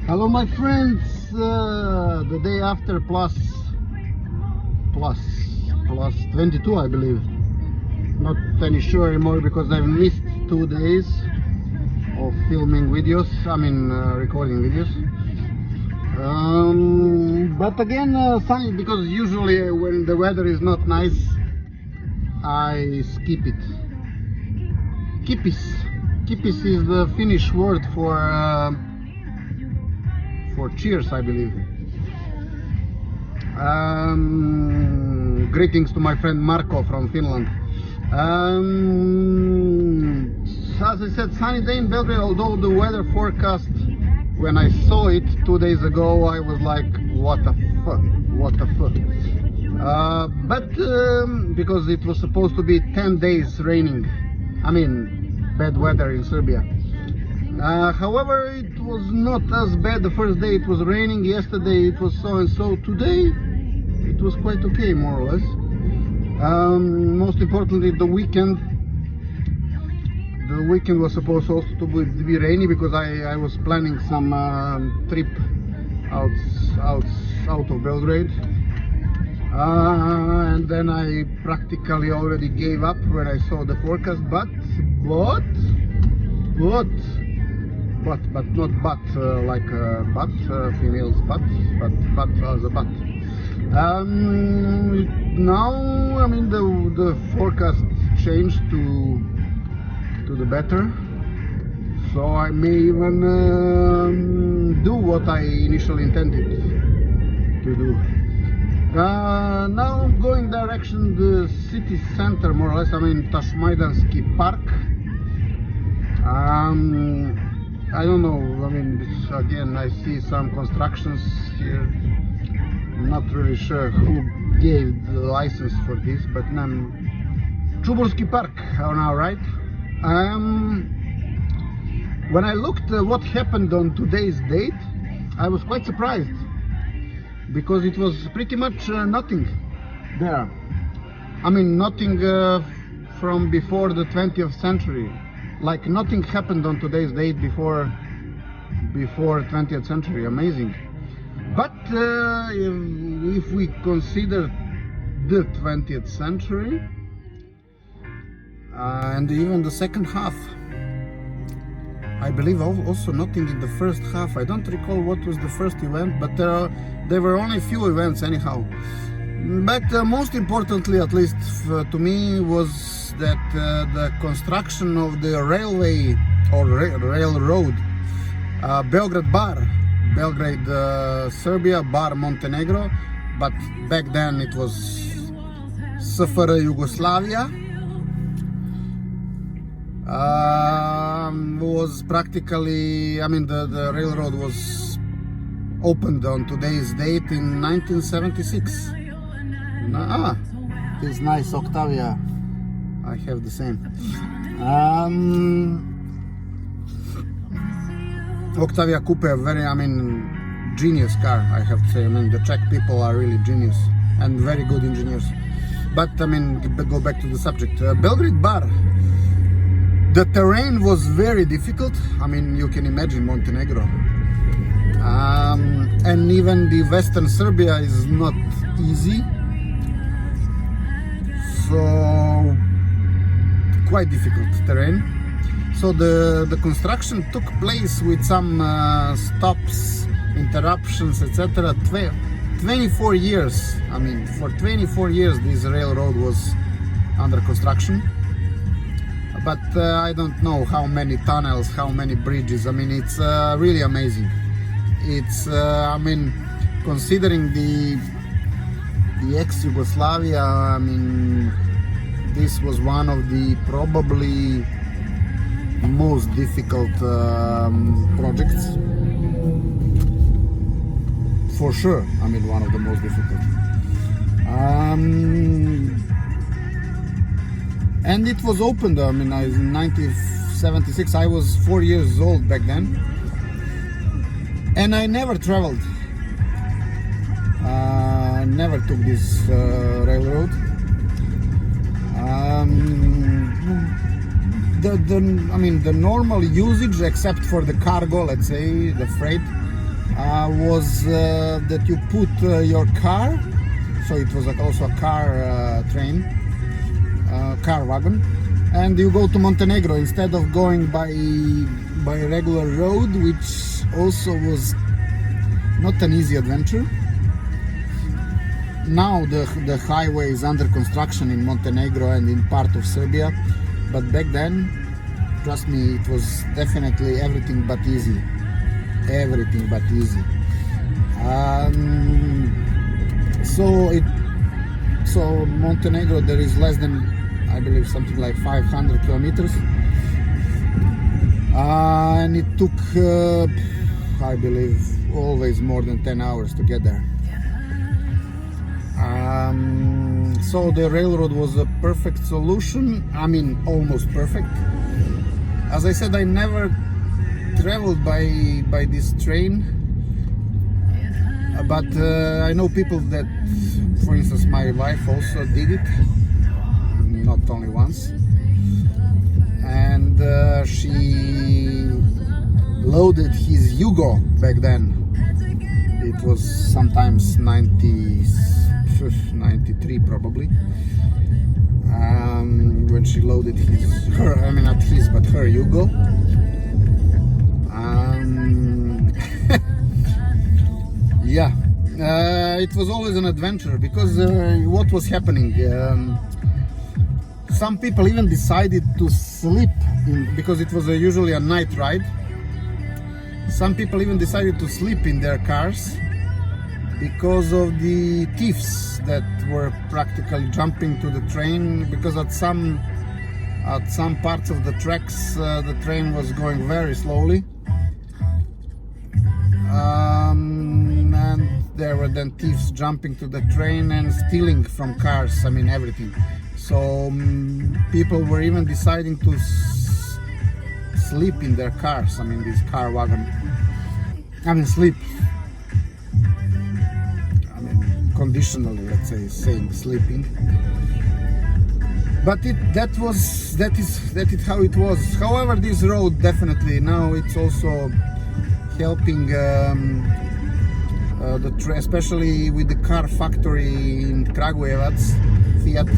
Hello my friends, the day after plus 22 I believe. Not any sure anymore because I've missed 2 days of filming videos, recording videos. But again sunny, because usually when the weather is not nice I skip it. Kipis is the Finnish word for cheers, I believe. Greetings to my friend Marco from Finland. As I said, sunny day in Belgrade, although the weather forecast, when I saw it 2 days ago, I was like, what the fuck? But because it was supposed to be 10 days raining, bad weather in Serbia. However, it was not as bad. The first day it was raining, yesterday it was so and so, today it was quite okay, more or less. Most importantly, the weekend was supposed also to be rainy, because I was planning some trip out of Belgrade, and then I practically already gave up when I saw the forecast. But not like females but as a butt. Now the forecast changed to the better, so I may even do what I initially intended to do. Now I'm going direction the city center, more or less. Tashmaidanski Park. I don't know, again I see some constructions here. I'm not really sure who gave the license for this, but Chuburski Park now, right? When I looked what happened on today's date, I was quite surprised, because it was pretty much nothing there. Nothing from before the 20th century. Like nothing happened on today's date before 20th century. Amazing. But if we consider the 20th century and even the second half, I believe also nothing in the first half. I don't recall what was the first event, but there were only few events anyhow. But most importantly, at least to me, was that the construction of the railway or railroad, Belgrade-Bar, Belgrade, Serbia, Bar, Montenegro, but back then it was SFR Yugoslavia, was practically, the railroad was opened on today's date in 1976. This nice Octavia, I have the same. Octavia Coupe, very, genius car, I have to say. The Czech people are really genius and very good engineers. But go back to the subject. Belgrade-Bar. The terrain was very difficult. You can imagine Montenegro. And even the Western Serbia is not easy. So quite difficult terrain. So the construction took place with some stops, interruptions, etc. 24 years. For 24 years this railroad was under construction. But I don't know how many tunnels, how many bridges. It's really amazing. It's considering the ex-Yugoslavia, this was one of the probably most difficult projects, for sure. One of the most difficult. And it was opened, in 1976. I was 4 years old back then, and I never traveled. I never took this railroad. The normal usage, except for the cargo, let's say, the freight, was that you put your car, so it was also a car train, car wagon, and you go to Montenegro instead of going by a regular road, which also was not an easy adventure. Now the highway is under construction in Montenegro and in part of Serbia, but back then, trust me, it was definitely everything but easy. Everything but easy. So Montenegro, there is less than, I believe, something like 500 kilometers, and it took I believe always more than 10 hours to get there. So the railroad was a perfect solution. I mean, almost perfect. As I said, I never traveled by this train, but I know people that, for instance, my wife also did it, not only once, and she loaded his Yugo back then. It was sometimes 93 probably, when she loaded her Yugo. Yeah, it was always an adventure, because what was happening, some people even decided to sleep because it was usually a night ride. Some people even decided to sleep in their cars because of the thieves that were practically jumping to the train, because at some parts of the tracks the train was going very slowly, and there were then thieves jumping to the train and stealing from cars, I mean everything. So people were even deciding to sleep in their cars, I mean this car wagon. Sleep, I mean conditionally, let's say, saying sleeping. But that is how it was. However, this road definitely now it's also helping, especially with the car factory in Kragujevac, Fiat,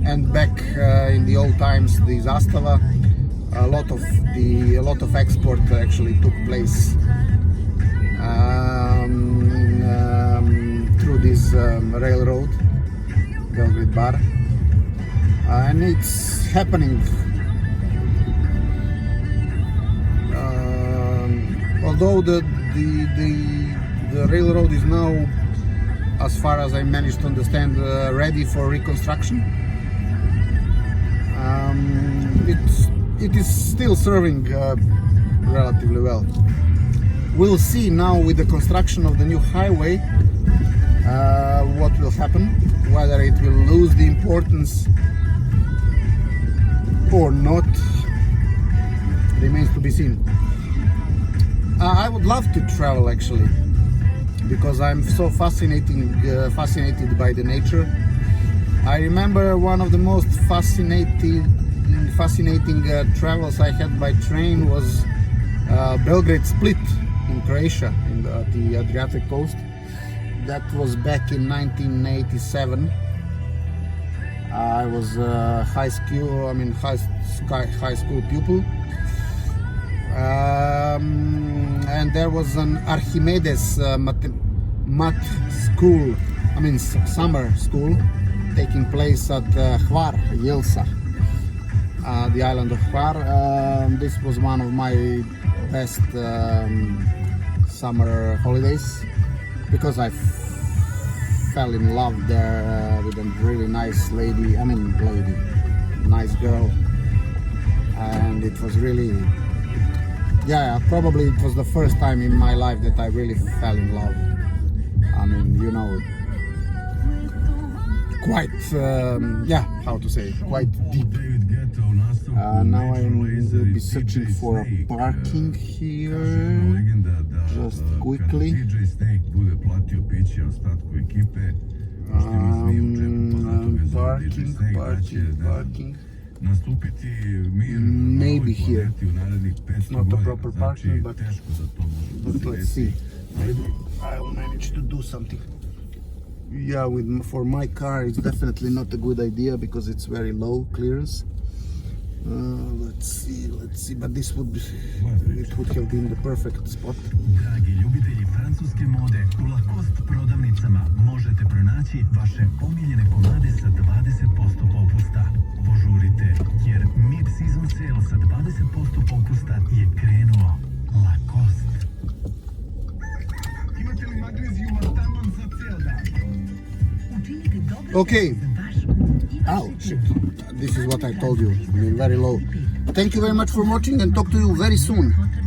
and back in the old times, the Zastava. A lot of export actually took place through this railroad, Belgrade-Bar, and it's happening. Although the railroad is now, as far as I managed to understand, ready for reconstruction, it is still serving relatively well. We'll see now with the construction of the new highway what will happen, whether it will lose the importance or not, remains to be seen. I would love to travel actually, because I'm so fascinated by the nature. I remember one of the most fascinating travels I had by train was Belgrade-Split in Croatia, in the Adriatic coast. That was back in 1987. I was a high school pupil, and there was an Archimedes math school, summer school, taking place at Hvar, Jelsa, the island of Hvar. This was one of my best summer holidays, because I fell in love there with a really nice nice girl, and it was really, probably it was the first time in my life that I really fell in love. Quite, quite deep. Now I will be searching for a parking here, just quickly. Parking. Maybe here. It's not a proper parking, but let's see. Maybe I'll manage to do something. Yeah, for my car it's definitely not a good idea because it's very low clearance. Let's see, but this would be, it would have been the perfect spot. Dragi ljubitelji francuske mode, u Lacoste prodavnicama možete pronaći vaše omiljene komade sa 20% popusta. Požurite, jer mid-season sale sa 20% popusta je krenuo. Lacoste. Imate li magnezijuma taman za ceo dan? Okay. Oh shit, this is what I told you. I mean, very low. Thank you very much for watching and talk to you very soon.